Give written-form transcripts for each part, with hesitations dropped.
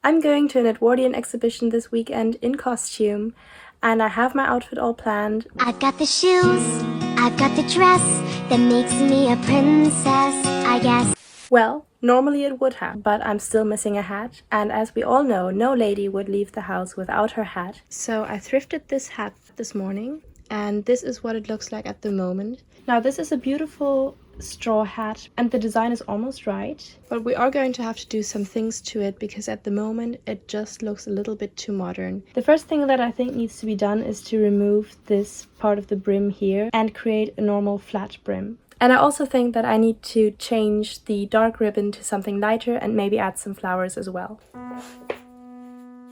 I'm going to an Edwardian exhibition this weekend in costume, and I have my outfit all planned. I've got the shoes, I've got the dress that makes me a princess, I guess. Well, normally it would have, but I'm still missing a hat, and as we all know, no lady would leave the house without her hat. So I thrifted this hat this morning, and this is what it looks like at the moment. Now this is a beautiful straw hat, and the design is almost right, but we are going to have to do some things to it because at the moment it just looks a little bit too modern. The first thing that I think needs to be done is to remove this part of the brim here and create a normal flat brim. And I also think that I need to change the dark ribbon to something lighter and maybe add some flowers as well.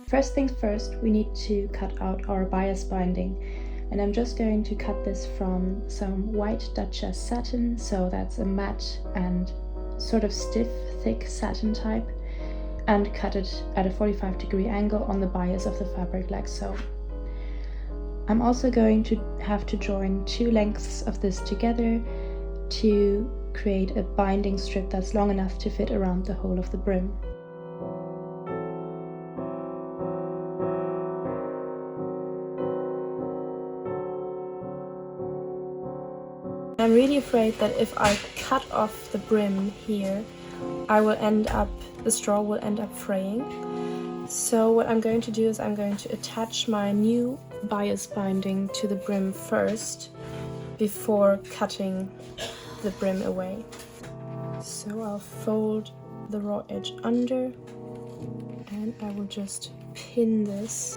First things first, we need to cut out our bias binding. And I'm just going to cut this from some white Duchess satin, so that's a matte and sort of stiff, thick satin type, and cut it at a 45-degree angle on the bias of the fabric like so. I'm also going to have to join two lengths of this together to create a binding strip that's long enough to fit around the whole of the brim. I'm really afraid that if I cut off the brim here, the straw will end up fraying. So what I'm going to do is I'm going to attach my new bias binding to the brim first before cutting the brim away. So I'll fold the raw edge under and I will just pin this.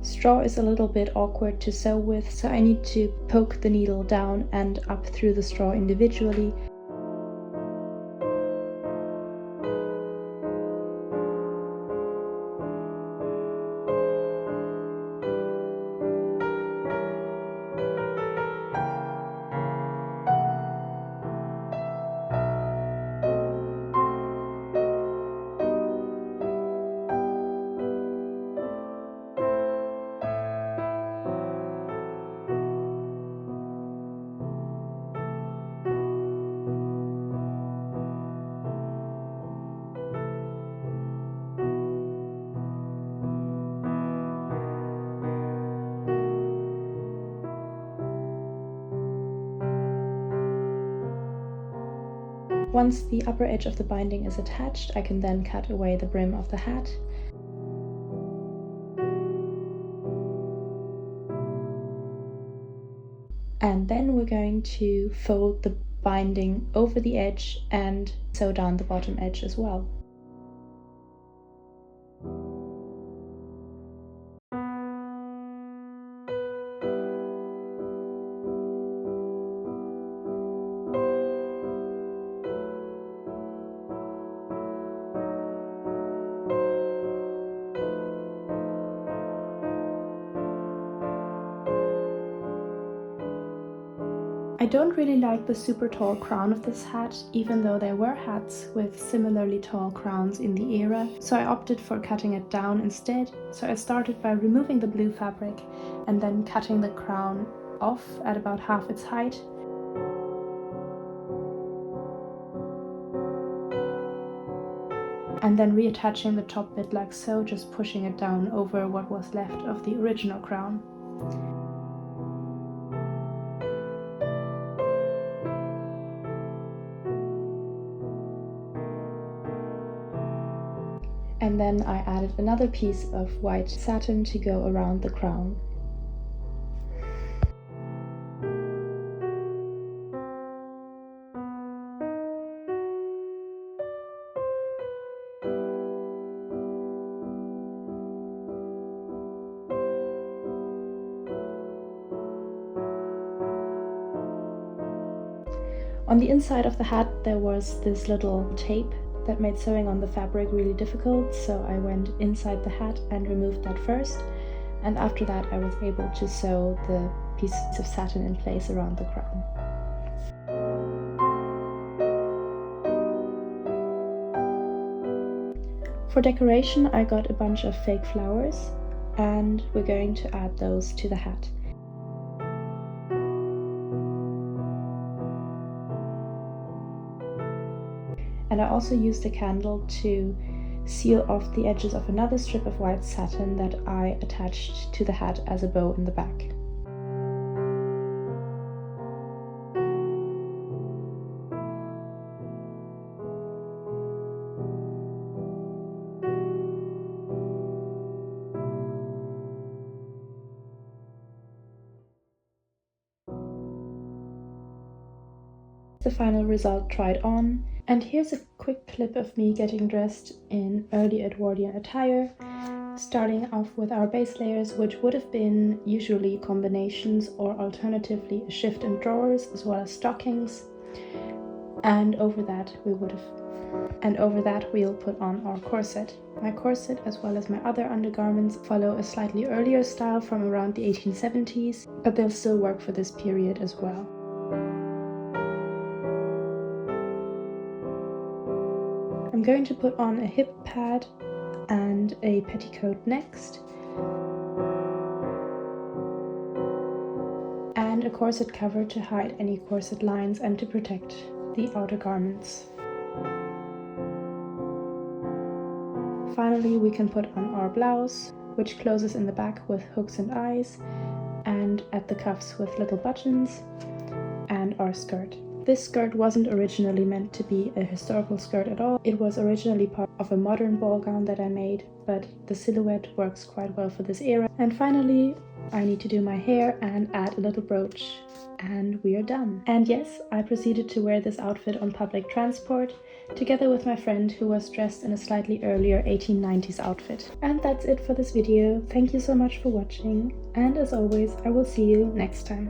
Straw is a little bit awkward to sew with, so I need to poke the needle down and up through the straw individually. Once the upper edge of the binding is attached, I can then cut away the brim of the hat. And then we're going to fold the binding over the edge and sew down the bottom edge as well. I don't really like the super tall crown of this hat, even though there were hats with similarly tall crowns in the era, so I opted for cutting it down instead. So I started by removing the blue fabric and then cutting the crown off at about half its height. And then reattaching the top bit like so, just pushing it down over what was left of the original crown. And then I added another piece of white satin to go around the crown. On the inside of the hat there was this little tape that made sewing on the fabric really difficult, so I went inside the hat and removed that first, and after that I was able to sew the pieces of satin in place around the crown. For decoration I got a bunch of fake flowers and we're going to add those to the hat. And I also used a candle to seal off the edges of another strip of white satin that I attached to the hat as a bow in the back. The final result tried on, and here's a quick clip of me getting dressed in early Edwardian attire, starting off with our base layers, which would have been usually combinations or alternatively a shift in drawers as well as stockings, and over that we'll put on our corset. My corset as well as my other undergarments follow a slightly earlier style from around the 1870s, but they'll still work for this period as well. I'm going to put on a hip pad and a petticoat next, and a corset cover to hide any corset lines and to protect the outer garments. Finally, we can put on our blouse, which closes in the back with hooks and eyes, and at the cuffs with little buttons, and our skirt. This skirt wasn't originally meant to be a historical skirt at all. It was originally part of a modern ball gown that I made, but the silhouette works quite well for this era. And finally, I need to do my hair and add a little brooch, and we are done. And yes, I proceeded to wear this outfit on public transport, together with my friend who was dressed in a slightly earlier 1890s outfit. And that's it for this video. Thank you so much for watching, and as always, I will see you next time.